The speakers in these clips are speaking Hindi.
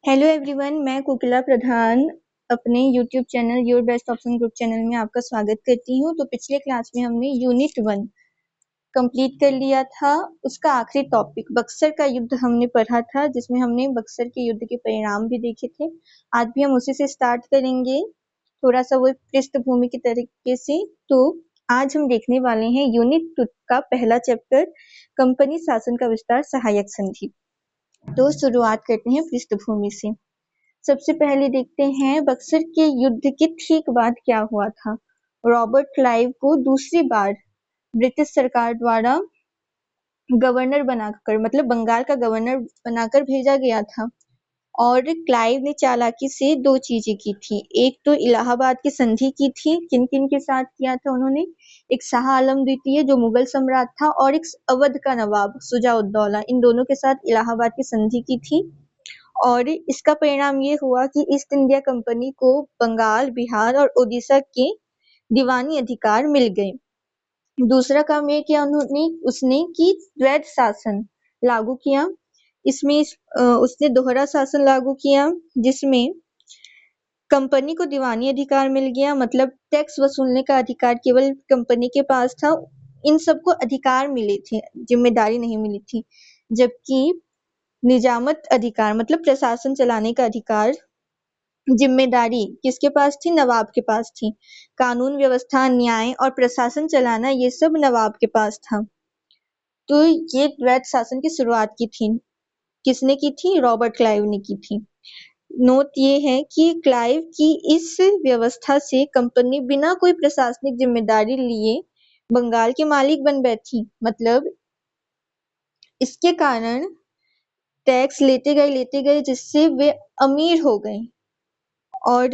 हेलो एवरीवन, मैं कोकिला प्रधान अपने YouTube channel your best option group channel में आपका स्वागत करती हूँ। तो पिछले क्लास में हमने यूनिट 1 कंप्लीट कर लिया था। उसका आखिरी टॉपिक बक्सर का युद्ध हमने पढ़ा था, जिसमें हमने बक्सर के युद्ध के परिणाम भी देखे थे। आज भी हम उसी से स्टार्ट करेंगे, थोड़ा सा वो पृष्ठभूमि के तरीके से। तो आज हम देखने वाले हैं यूनिट 2 का पहला चैप्टर, कंपनी शासन का विस्तार, सहायक संधि। तो शुरुआत करते हैं पृष्ठभूमि से। सबसे पहले देखते हैं बक्सर के युद्ध के ठीक बाद क्या हुआ था। रॉबर्ट क्लाइव को दूसरी बार ब्रिटिश सरकार द्वारा गवर्नर बनाकर, मतलब बंगाल का गवर्नर बनाकर भेजा गया था। और क्लाइव ने चालाकी से दो चीजें की थी। एक तो इलाहाबाद की संधि की थी। किन किन के साथ किया था उन्होंने? एक शाह आलम द्वितीय जो मुगल सम्राट था, और एक अवध का नवाब शुजा-उद-दौला, इन दोनों के साथ इलाहाबाद की संधि की थी। और इसका परिणाम ये हुआ कि ईस्ट इंडिया कंपनी को बंगाल, बिहार और उड़ीसा के दीवानी अधिकार मिल गए। दूसरा काम ये किया उसने कि द्वैध शासन लागू किया। इसमें उसने दोहरा शासन लागू किया, जिसमें कंपनी को दीवानी अधिकार मिल गया, मतलब टैक्स वसूलने का अधिकार केवल कंपनी के पास था। इन सबको अधिकार मिले थे, जिम्मेदारी नहीं मिली थी। जबकि निजामत अधिकार, मतलब प्रशासन चलाने का अधिकार, जिम्मेदारी किसके पास थी? नवाब के पास थी। कानून व्यवस्था, न्याय और प्रशासन चलाना, ये सब नवाब के पास था। तो ये द्वैध शासन की शुरुआत की थी। किसने की थी? रॉबर्ट क्लाइव ने की थी। नोट ये है कि क्लाइव की इस व्यवस्था से कंपनी बिना कोई प्रशासनिक जिम्मेदारी लिए बंगाल के मालिक बन बैठी। मतलब इसके कारण टैक्स लेते गए, जिससे वे अमीर हो गए और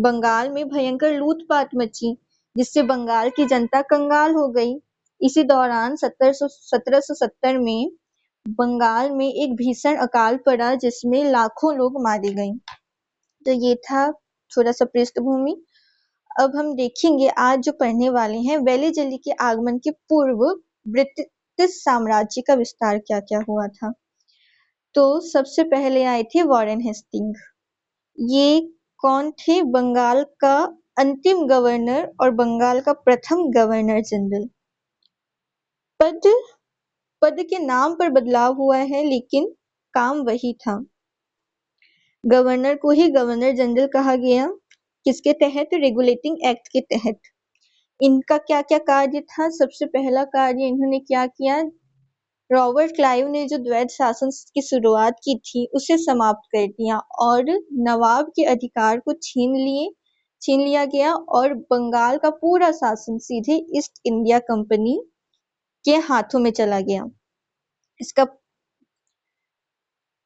बंगाल में भयंकर लूटपाट मची, जिससे बंगाल की जनता कंगाल हो गई। इसी दौरान 1770 में बंगाल में एक भीषण अकाल पड़ा, जिसमें लाखों लोग मारे गए। तो ये था थोड़ा सा पृष्ठभूमि। अब हम देखेंगे आज जो पढ़ने वाले हैं, वेली जल्दी के आगमन के पूर्व ब्रिटिश साम्राज्य का विस्तार क्या क्या हुआ था। तो सबसे पहले आए थे वॉरेन हेस्टिंग। ये कौन थे? बंगाल का अंतिम गवर्नर और बंगाल का प्रथम गवर्नर जनरल। पद के नाम पर बदलाव हुआ है, लेकिन काम वही था। गवर्नर को ही गवर्नर जनरल कहा गया। किसके तहत? रेगुलेटिंग एक्ट के तहत। इनका क्या क्या कार्य था? सबसे पहला कार्य इन्होंने क्या किया? रॉबर्ट क्लाइव ने जो द्वैध शासन की शुरुआत की थी, उसे समाप्त कर दिया और नवाब के अधिकार को छीन लिया गया, और बंगाल का पूरा शासन सीधे ईस्ट इंडिया कंपनी के हाथों में चला गया। इसका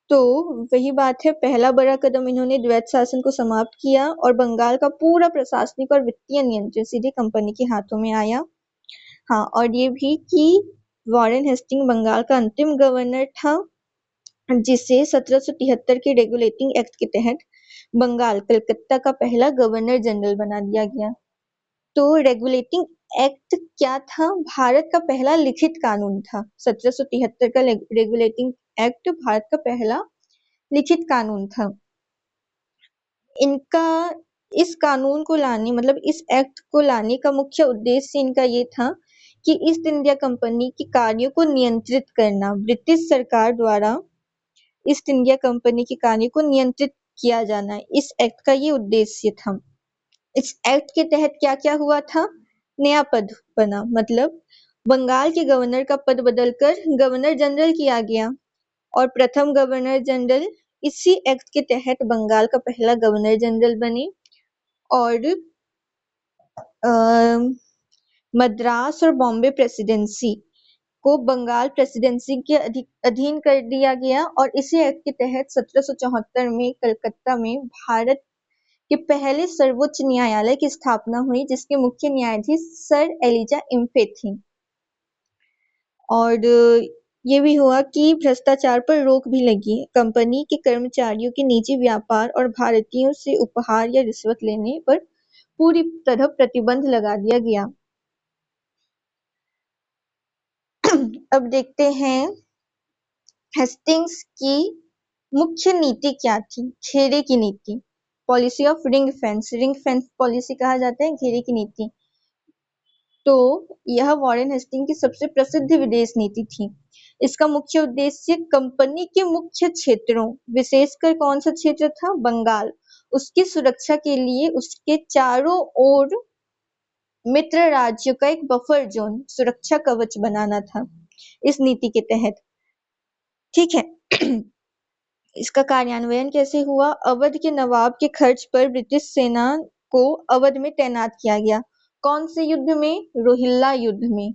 तो वही बात है, पहला बड़ा कदम इन्होंने द्वैध शासन को समाप्त किया और बंगाल का पूरा प्रशासनिक और वित्तीय नियंत्रण सीधे कंपनी के हाथों में आया। हाँ, और ये भी कि वॉरेन हेस्टिंग बंगाल का अंतिम गवर्नर था, जिसे 1773 के रेगुलेटिंग एक्ट के तहत बंगाल कलकत्ता का पहला गवर्नर जनरल बना दिया गया। तो रेगुलेटिंग एक्ट क्या था? भारत का पहला लिखित कानून था। 1773 का रेगुलेटिंग एक्ट भारत का पहला लिखित कानून था। इनका इस कानून को लाने, मतलब इस एक्ट को लाने का मुख्य उद्देश्य इनका ये था कि ईस्ट इंडिया कंपनी के कार्यों को नियंत्रित करना। ब्रिटिश सरकार द्वारा ईस्ट इंडिया कंपनी के कार्यों को नियंत्रित किया जाना, इस एक्ट का ये उद्देश्य था। इस एक्ट के तहत क्या क्या हुआ था? नया पद बना, मतलब बंगाल के गवर्नर का पद बदलकर गवर्नर जनरल किया गया, और प्रथम गवर्नर जनरल इसी एक्ट के तहत बंगाल का पहला गवर्नर जनरल बने। और मद्रास और बॉम्बे प्रेसिडेंसी को बंगाल प्रेसिडेंसी के अधीन कर दिया गया, और इसी एक्ट के तहत 1774 में कलकत्ता में भारत के पहले सर्वोच्च न्यायालय की स्थापना हुई, जिसके मुख्य न्यायाधीश सर एलिजा इम्फे थी। और ये भी हुआ कि भ्रष्टाचार पर रोक भी लगी। कंपनी के कर्मचारियों के निजी व्यापार और भारतीयों से उपहार या रिश्वत लेने पर पूरी तरह प्रतिबंध लगा दिया गया। अब देखते हैं हेस्टिंग्स की मुख्य नीति क्या थी? घेरे की नीति, policy of ring fence policy कहा जाता है घेरे की नीति। तो यह वॉरेन हेस्टिंग की सबसे प्रसिद्ध विदेश नीति थी। इसका मुख्य उद्देश्य कंपनी के मुख्य क्षेत्रों, विशेषकर कौन सा क्षेत्र था? बंगाल, उसकी सुरक्षा के लिए उसके चारों ओर मित्र राज्यों का एक बफर जोन, सुरक्षा कवच बनाना था इस नीति के तहत। ठीक है। इसका कार्यान्वयन कैसे हुआ? अवध के नवाब के खर्च पर ब्रिटिश सेना को अवध में तैनात किया गया। कौन से युद्ध में? रोहिल्ला युद्ध में,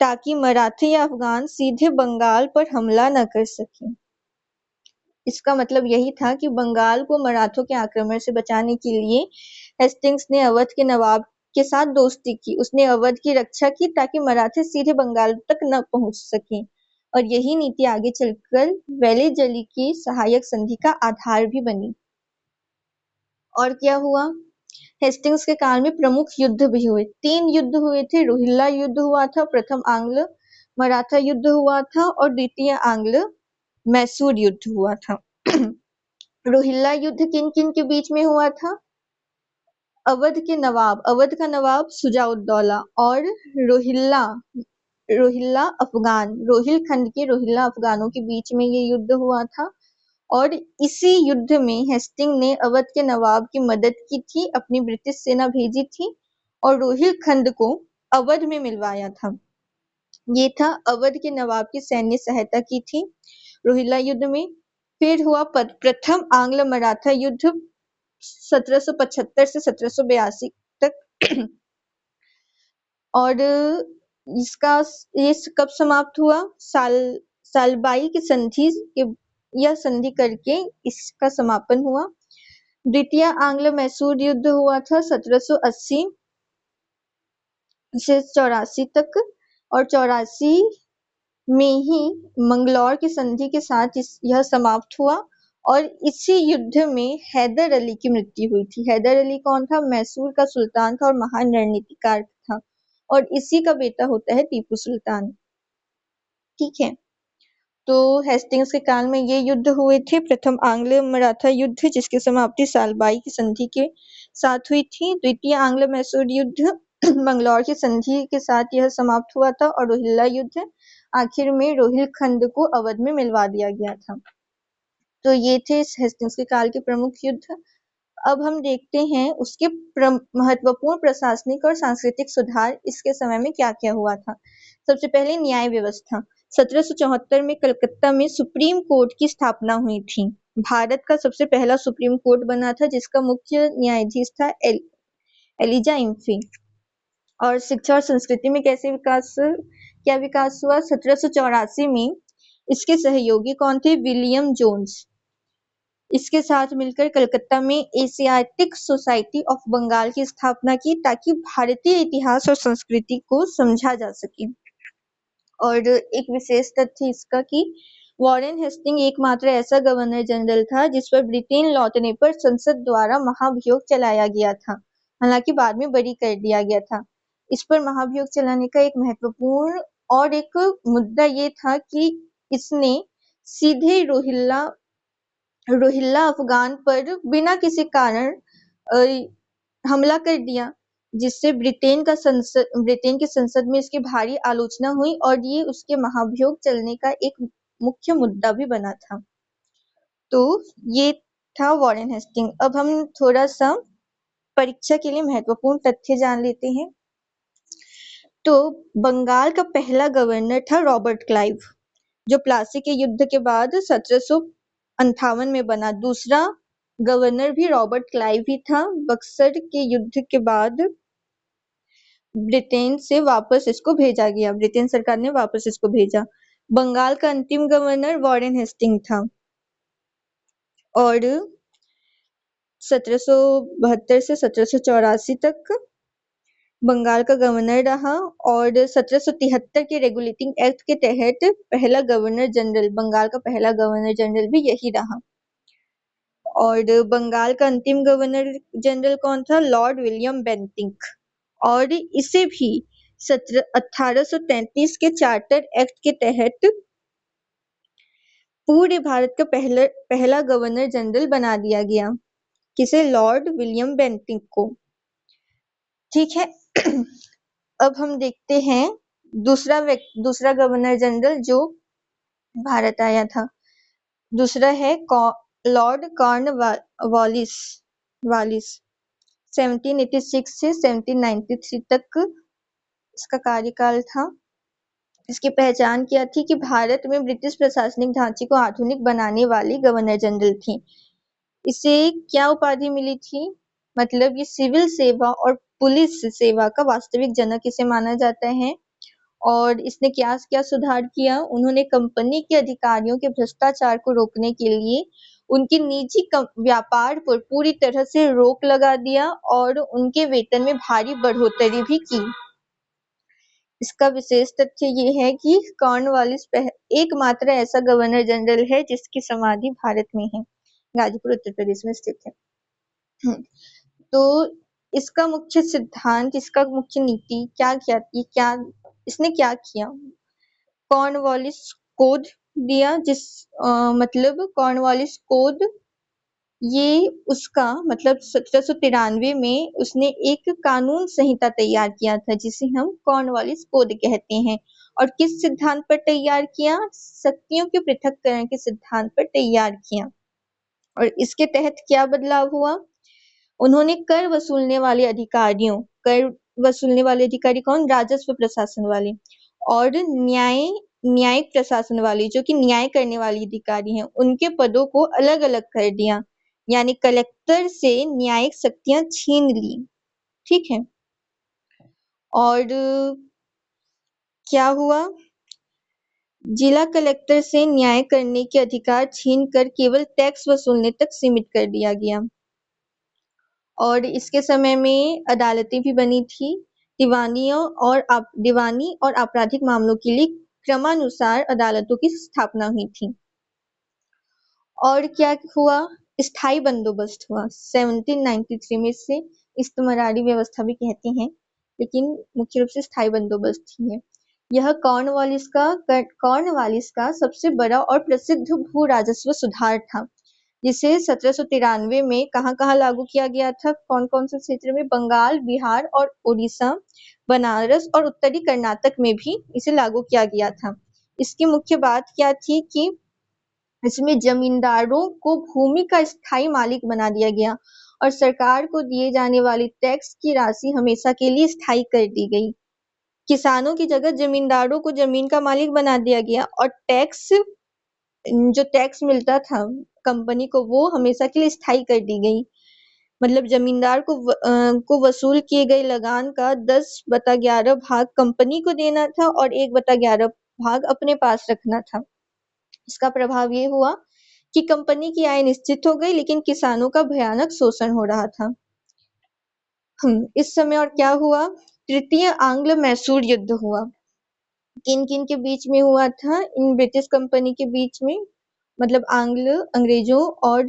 ताकि मराठी या अफगान सीधे बंगाल पर हमला न कर सके। इसका मतलब यही था कि बंगाल को मराठों के आक्रमण से बचाने के लिए हेस्टिंग्स ने अवध के नवाब के साथ दोस्ती की। उसने अवध की रक्षा की ताकि मराठे सीधे बंगाल तक न पहुंच सके, और यही नीति आगे चलकर वैली जली की सहायक संधि का आधार भी बनी। और क्या हुआ? हेस्टिंग्स के काल में प्रमुख युद्ध भी हुए। 3 युद्ध हुए थे। रोहिल्ला युद्ध हुआ था, प्रथम आंग्ल मराठा युद्ध हुआ था, और द्वितीय आंग्ल मैसूर युद्ध हुआ था। रोहिल्ला युद्ध किन किन के बीच में हुआ था? अवध का नवाब सुजाउद्दौला और रोहिल्ला रोहिल्ला अफगान, रोहिल खंड के रोहिल्ला अफगानों के बीच में ये युद्ध हुआ था। और इसी युद्ध में हेस्टिंग ने अवध के नवाब की मदद की थी, अपनी ब्रिटिश सेना भेजी थी और रोहिल खंड को अवध में मिलवाया था। ये था अवध के नवाब की सैन्य सहायता की थी रोहिल्ला युद्ध में। फिर हुआ प्रथम आंग्ल मराठा युद्ध 1775 से 1782 तक। और इसका ये कब समाप्त हुआ? सालबाई की संधि के यह संधि करके इसका समापन हुआ। द्वितीय आंग्ल मैसूर युद्ध हुआ था 1780 से 84 तक, और 84 में ही मंगलौर की संधि के साथ यह समाप्त हुआ। और इसी युद्ध में हैदर अली की मृत्यु हुई थी। हैदर अली कौन था? मैसूर का सुल्तान था और महान रणनीतिकार था, और इसी का बेटा होता है टीपू सुल्तान। ठीक है। तो हेस्टिंग्स के काल में ये युद्ध हुए थे, प्रथम आंग्ल मराठा युद्ध जिसकी समाप्ति सालबाई की संधि के साथ हुई थी। द्वितीय आंग्ल मैसूर युद्ध मंगलौर की संधि के साथ यह समाप्त हुआ था, और रोहिल्ला युद्ध आखिर में रोहिलखंड को अवध में मिलवा दिया गया था। तो ये थे हेस्टिंग्स के काल के प्रमुख युद्ध। अब हम देखते हैं उसके महत्वपूर्ण प्रशासनिक और सांस्कृतिक सुधार इसके समय में क्या-क्या हुआ था। सबसे पहले न्याय व्यवस्था। 1774 में कलकत्ता में सुप्रीम कोर्ट की स्थापना हुई थी। भारत का सबसे पहला सुप्रीम कोर्ट बना था जिसका मुख्य न्यायाधीश था एलिजा इम्फी। और शिक्षा और संस्कृति में क्या विकास हुआ? 1784 में इसके सहयोगी कौन थे? William Jones. इसके साथ मिलकर कलकत्ता में एशियाटिक सोसाइटी ऑफ बंगाल की स्थापना की ताकि भारतीय इतिहास और संस्कृति को समझा जा सके। और एक विशेष तथ्य इसका कि वॉरेन हेस्टिंग एकमात्र ऐसा गवर्नर जनरल था जिस पर ब्रिटेन लौटने पर संसद द्वारा महाभियोग चलाया गया था, हालांकि बाद में बरी कर दिया गया था। इस पर महाभियोग चलाने का एक महत्वपूर्ण और एक मुद्दा ये था कि इसने सीधे रोहिल्ला अफगान पर बिना किसी कारण हमला कर दिया, जिससे ब्रिटेन की संसद में इसकी भारी आलोचना हुई और ये उसके महाभियोग चलने का एक मुख्य मुद्दा भी बना था। तो ये था वॉरेन हेस्टिंग। अब हम थोड़ा सा परीक्षा के लिए महत्वपूर्ण तथ्य जान लेते हैं। तो बंगाल का पहला गवर्नर था रॉबर्ट क्लाइव, जो प्लासी के युद्ध के बाद 1758 में बना। दूसरा गवर्नर भी रॉबर्ट क्लाइव ही था। बक्सर के युद्ध के बाद ब्रिटेन सरकार ने वापस इसको भेजा। बंगाल का अंतिम गवर्नर वॉरेन हेस्टिंग था और 1772 से 1784 तक बंगाल का गवर्नर रहा, और 1773 के रेगुलेटिंग एक्ट के तहत बंगाल का पहला गवर्नर जनरल भी यही रहा। और बंगाल का अंतिम गवर्नर जनरल कौन था? Lord William Bentinck. और इसे भी 1833 के चार्टर एक्ट के तहत पूरे भारत का पहला गवर्नर जनरल बना दिया गया। किसे? लॉर्ड विलियम बेंटिक को। ठीक है। अब हम देखते हैं दूसरा गवर्नर जनरल जो भारत आया था। दूसरा है लॉर्ड कॉर्नवालिस। वालिस 1786 से 1793 तक इसका कार्यकाल था। इसकी पहचान क्या थी कि भारत में ब्रिटिश प्रशासनिक ढांचे को आधुनिक बनाने वाली गवर्नर जनरल थी। इसे क्या उपाधि मिली थी? मतलब ये सिविल सेवा और पुलिस सेवा का वास्तविक जनक इसे माना जाता है। और इसने क्या क्या सुधार किया? उन्होंने कंपनी के अधिकारियों के भ्रष्टाचार को रोकने के लिए उनके निजी व्यापार पर पूरी तरह से रोक लगा दिया और उनके वेतन में भारी बढ़ोतरी भी की। इसका विशेष तथ्य ये है कि कॉर्नवालिस एकमात्र ऐसा गवर्नर जनरल है जिसकी समाधि भारत में है, गाजीपुर उत्तर प्रदेश में स्थित है। तो इसका मुख्य सिद्धांत, इसका मुख्य नीति क्या इसने क्या किया? कॉर्नवालिस कोड दिया, मतलब कॉर्नवालिस कोड ये उसका मतलब 1793 में उसने एक कानून संहिता तैयार किया था जिसे हम कॉर्नवालिस कोड कहते हैं। और किस सिद्धांत पर तैयार किया? शक्तियों के पृथक्करण के सिद्धांत पर तैयार किया। और इसके तहत क्या बदलाव हुआ? उन्होंने कर वसूलने वाले अधिकारी कौन? राजस्व प्रशासन वाले, और न्यायिक प्रशासन वाले जो कि न्याय करने वाले अधिकारी हैं, उनके पदों को अलग अलग कर दिया। यानी कलेक्टर से न्यायिक शक्तियां छीन ली। ठीक है। और क्या हुआ? जिला कलेक्टर से न्याय करने के अधिकार छीनकर केवल टैक्स वसूलने तक सीमित कर दिया गया। और इसके समय में अदालतें भी बनी थी। दीवानी और आपराधिक मामलों के लिए क्रमानुसार अदालतों की स्थापना हुई थी। और क्या हुआ? स्थायी बंदोबस्त हुआ 1793 में। से इस्तमरारी व्यवस्था भी कहते हैं, लेकिन मुख्य रूप से स्थायी बंदोबस्त ही है। यह कॉर्नवालिस का सबसे बड़ा और प्रसिद्ध भू राजस्व सुधार था, जिसे 1793 में कहाँ लागू किया गया था? कौन से क्षेत्र में? बंगाल, बिहार और उड़ीसा, बनारस और उत्तरी कर्नाटक में भी इसे लागू किया गया था। इसकी मुख्य बात क्या थी कि इसमें जमींदारों को भूमि का स्थायी मालिक बना दिया गया और सरकार को दिए जाने वाली टैक्स की राशि हमेशा के लिए स्थायी कर दी गई। किसानों की जगह जमींदारों को जमीन का मालिक बना दिया गया और जो टैक्स मिलता था कंपनी को, वो हमेशा के लिए स्थायी कर दी गई। मतलब जमींदार को वसूल किए गए लगान का 10/11 भाग कंपनी को देना था और 1/11 भाग अपने पास रखना था। इसका प्रभाव ये हुआ कि कंपनी की आय निश्चित हो गई, लेकिन किसानों का भयानक शोषण हो रहा था। इस समय और क्या हुआ? तृतीय आंग्ल मैसूर युद्ध हुआ। किन किन के बीच में हुआ था? इन ब्रिटिश कंपनी के बीच में, मतलब अंग्रेजों और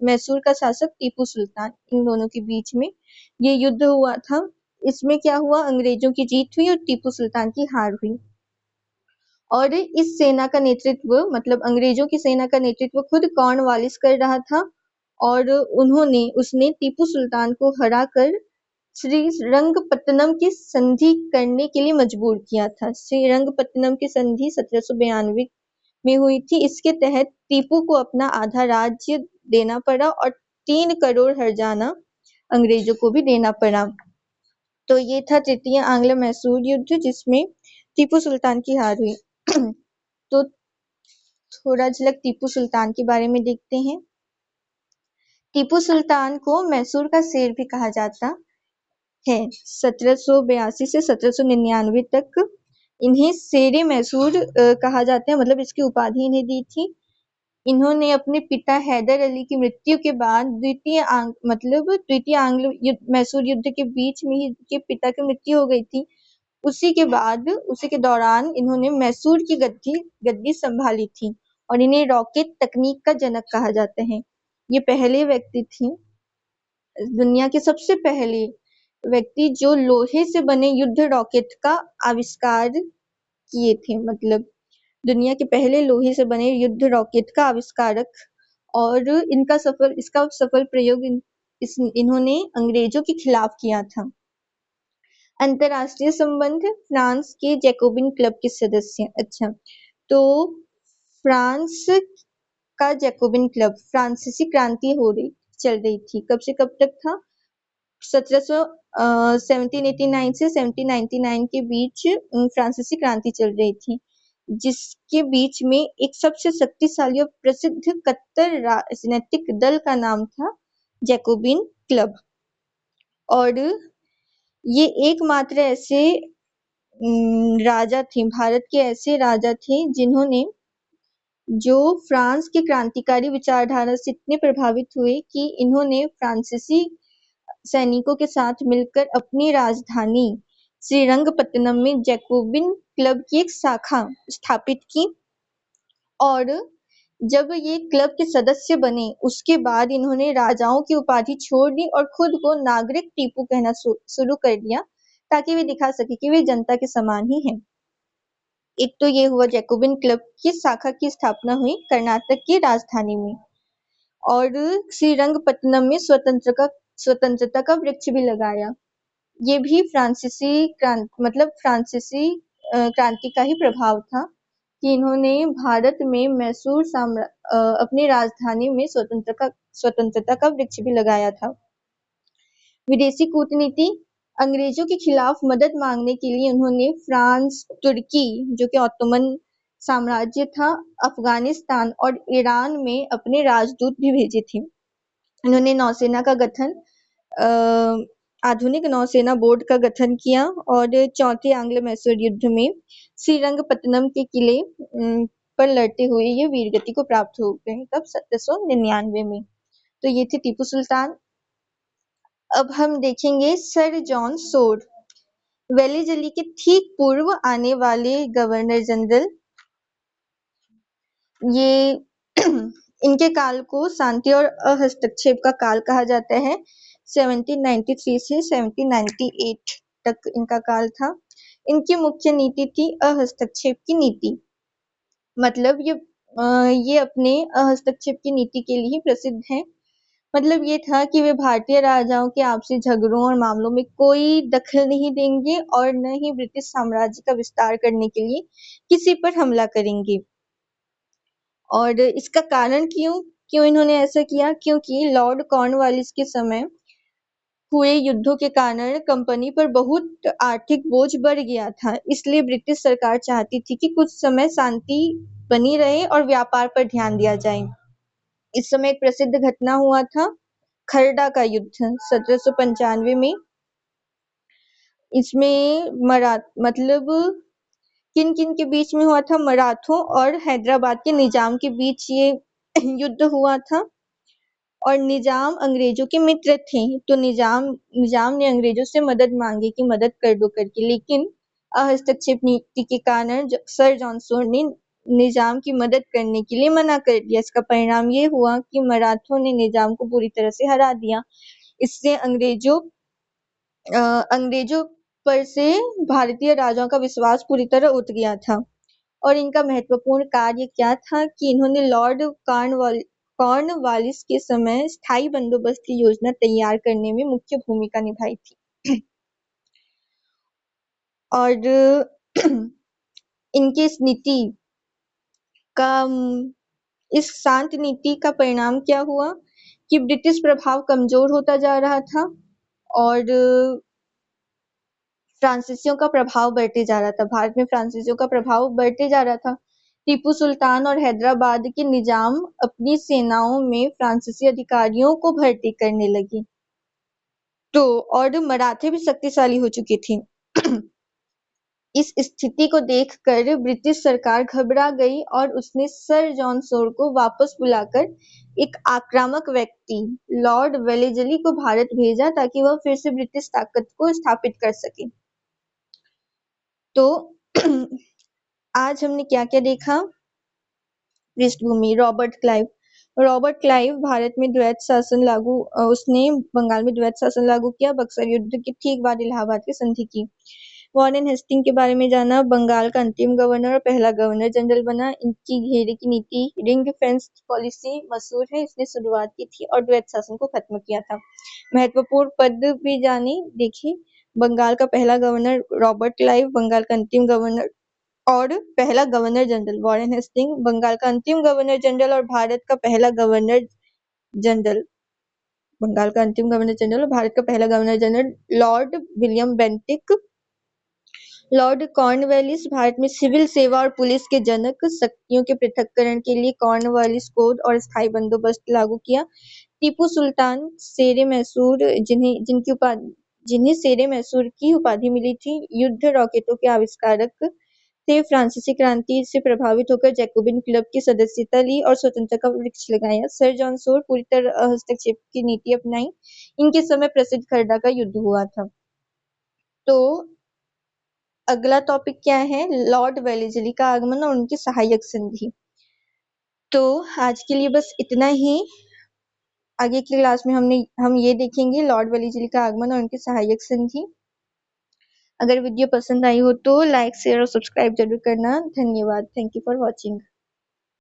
मैसूर का शासक टीपू सुल्तान, इन दोनों के बीच में ये युद्ध हुआ था। इसमें क्या हुआ? अंग्रेजों की जीत हुई और टीपू सुल्तान की हार हुई। और इस सेना का नेतृत्व, मतलब अंग्रेजों की सेना का नेतृत्व खुद कॉर्नवालिस कर रहा था और उसने टीपू सुल्तान को हराकर श्रीरंगपट्टनम की संधि करने के लिए मजबूर किया था। श्रीरंगपट्टनम की संधि 1792 में हुई थी। इसके तहत टीपू को अपना आधा राज्य देना पड़ा और 3 करोड़ हर्जाना अंग्रेजों को भी देना पड़ा। तो ये था तृतीय आंग्ल मैसूर युद्ध, जिसमें टीपू सुल्तान की हार हुई। तो थोड़ा झलक टीपू सुल्तान के बारे में देखते हैं। टीपू सुल्तान को मैसूर का शेर भी कहा जाता है। 1782 से 1799 तक इन्हें शेरे मैसूर कहा जाता है, मतलब इसकी उपाधि इन्हें दी थी। इन्होंने अपने पिता हैदर अली की मृत्यु के बाद द्वितीय आंग्ल मैसूर युद्ध के बीच में ही के पिता की मृत्यु हो गई थी। उसी के दौरान इन्होंने मैसूर की गद्दी संभाली थी और इन्हें रॉकेट तकनीक का जनक कहा जाता है। ये पहले व्यक्ति थे, दुनिया के सबसे पहले व्यक्ति जो लोहे से बने युद्ध रॉकेट का आविष्कार किए थे। मतलब दुनिया के पहले लोहे से बने युद्ध रॉकेट का आविष्कारक, और इसका सफल प्रयोग इन्होंने अंग्रेजों के खिलाफ किया था। अंतरराष्ट्रीय संबंध, फ्रांस के जैकोबिन क्लब के सदस्य। अच्छा, तो फ्रांस का जैकोबिन क्लब, फ्रांसीसी क्रांति चल रही थी। कब से कब तक था? 1789 से 1799 के बीच फ्रांसीसी क्रांति चल रही थी, जिसके बीच में एक सबसे शक्तिशाली और प्रसिद्ध कट्टर राजनीतिक दल का नाम था जैकोबिन क्लब। और ये एकमात्र ऐसे राजा थे, भारत के ऐसे राजा थे जो फ्रांस के क्रांतिकारी विचारधारा से इतने प्रभावित हुए कि इन्होंने फ्रांसीसी सैनिकों के साथ मिलकर अपनी राजधानी श्रीरंगपत्तनम में जैकोबिन क्लब की एक शाखा स्थापित की। और जब ये क्लब के सदस्य बने, उसके बाद इन्होंने राजाओं की उपाधि छोड़ दी और खुद को नागरिक टीपू कहना शुरू कर दिया, ताकि वे दिखा सके कि वे जनता के समान ही हैं। एक तो ये हुआ, जैकोबिन क्लब की शाखा की स्थापना हुई कर्नाटक की राजधानी में, और श्रीरंगपत्तनम में स्वतंत्रता का वृक्ष भी लगाया। ये भी फ्रांसीसी क्रांति का ही प्रभाव था कि इन्होंने भारत में अपनी राजधानी में स्वतंत्रता का वृक्ष भी लगाया था। विदेशी कूटनीति, अंग्रेजों के खिलाफ मदद मांगने के लिए उन्होंने फ्रांस, तुर्की जो कि ऑटोमन साम्राज्य था, अफगानिस्तान और ईरान में अपने राजदूत भी भेजे थे। इन्होंने नौसेना का गठन आधुनिक नौसेना बोर्ड का गठन किया और चौथे आंग्ल मैसूर युद्ध में श्रीरंगपत्तनम के किले पर लड़ते हुए ये वीरगति को प्राप्त हो गए, तब 1799 में। तो ये थे टीपू सुल्तान। अब हम देखेंगे सर जॉन सोर, वेलीजली के ठीक पूर्व आने वाले गवर्नर जनरल। ये इनके काल को शांति और हस्तक्षेप का काल कहा जाता है। 1793 से 1798 तक इनका काल था। इनकी मुख्य नीति थी हस्तक्षेप की नीति। मतलब ये अपने हस्तक्षेप की नीति के लिए प्रसिद्ध हैं। मतलब ये था कि वे भारतीय राजाओं के आपसी झगड़ों और मामलों में कोई दखल नहीं देंगे और न ही ब्रिटिश साम्राज्य का विस्तार करने के लिए किसी पर हमला करेंगे। और इसका कारण क्यों इन्होंने ऐसा किया? क्योंकि लॉर्ड कॉर्नवालिस के समय हुए युद्धों के कारण कंपनी पर बहुत आर्थिक बोझ बढ़ गया था, इसलिए ब्रिटिश सरकार चाहती थी कि कुछ समय शांति बनी रहे और व्यापार पर ध्यान दिया जाए। इस समय एक प्रसिद्ध घटना हुआ था, खरडा का युद्ध 1795 में। इसमें किन किन के बीच में हुआ था? मराठों और हैदराबाद के निजाम के बीच ये युद्ध हुआ था। और निजाम अंग्रेजों के मित्र थे, तो निजाम ने अंग्रेजों से मदद मांगी कि मदद कर दो करके, लेकिन हस्तक्षेप नीति के कारण सर जॉन सोर ने निजाम की मदद करने के लिए मना कर दिया। इसका परिणाम ये हुआ कि मराठों ने निजाम को पूरी तरह से हरा दिया। इससे अंग्रेजों पर से भारतीय राजाओं का विश्वास पूरी तरह उठ गया था। और इनका महत्वपूर्ण कार्य क्या था कि इन्होंने लॉर्ड कॉर्नवालिस के समय स्थायी बंदोबस्त की योजना तैयार करने में मुख्य भूमिका निभाई थी। और इनकी इस शांत नीति का परिणाम क्या हुआ कि ब्रिटिश प्रभाव कमजोर होता जा रहा था और फ्रांसीसियों का प्रभाव बढ़ते जा रहा था। भारत में फ्रांसीसियों का प्रभाव बढ़ते जा रहा था। टीपू सुल्तान और हैदराबाद के निजाम अपनी सेनाओं में फ्रांसीसी अधिकारियों को भर्ती करने लगी, तो और मराठे भी शक्तिशाली हो चुके थे। इस स्थिति को देखकर ब्रिटिश सरकार घबरा गई और उसने सर जॉन सोर को वापस बुलाकर एक आक्रामक व्यक्ति लॉर्ड वेलेजली को भारत भेजा, ताकि वह फिर से ब्रिटिश ताकत को स्थापित कर सके। तो आज हमने क्या-क्या देखा? पृष्ठभूमि। रॉबर्ट क्लाइव भारत में उसने बंगाल में द्वैत शासन लागू किया। बक्सर युद्ध के ठीक बाद इलाहाबाद की संधि की। वॉरेन हेस्टिंग के बारे में जाना, बंगाल का अंतिम गवर्नर और पहला गवर्नर जनरल बना। इनकी घेरे की नीति रिंग फेंस पॉलिसी मशहूर है, इसने शुरुआत की थी और द्वैत शासन को खत्म किया था। महत्वपूर्ण पद भी जाने देखिए, बंगाल का पहला गवर्नर रॉबर्ट क्लाइव, बंगाल का अंतिम गवर्नर और पहला governor general Warren Hasting, Bengal का अंतिम गवर्नर जनरल और भारत का पहला गवर्नर जनरल बंगाल का अंतिम गवर्नर जनरल और भारत का पहला governor general Lord William Bentinck. Lord Cornwallis Bharat में सिविल सेवा और पुलिस के जनक, शक्तियों के पृथक्करण के लिए कॉर्नवालिस कोड और स्थायी बंदोबस्त लागू किया। टीपू सुल्तान शेरे मैसूर, जिन्हें शेरे मैसूर की उपाधि मिली थी, युद्ध रॉकेटों के आविष्कारक थे। फ्रांसीसी क्रांति से प्रभावित होकर जैकोबिन क्लब की सदस्यता ली और स्वतंत्रता का वृक्ष लगाया। सर जॉन सोर पूरी तरह हस्तक्षेप की नीति अपनाई। इनके समय प्रसिद्ध खरडा का युद्ध हुआ था। तो अगला टॉपिक क्या है? लॉर्ड वेलेस्ली का आगमन और उनकी सहायक संधि। तो आज के लिए बस इतना ही। आगे की क्लास में हम ये देखेंगे लॉर्ड वेलेस्ली का आगमन और उनकी सहायक संधि। अगर वीडियो पसंद आई हो तो लाइक शेयर और सब्सक्राइब जरूर करना। धन्यवाद। Thank you for watching.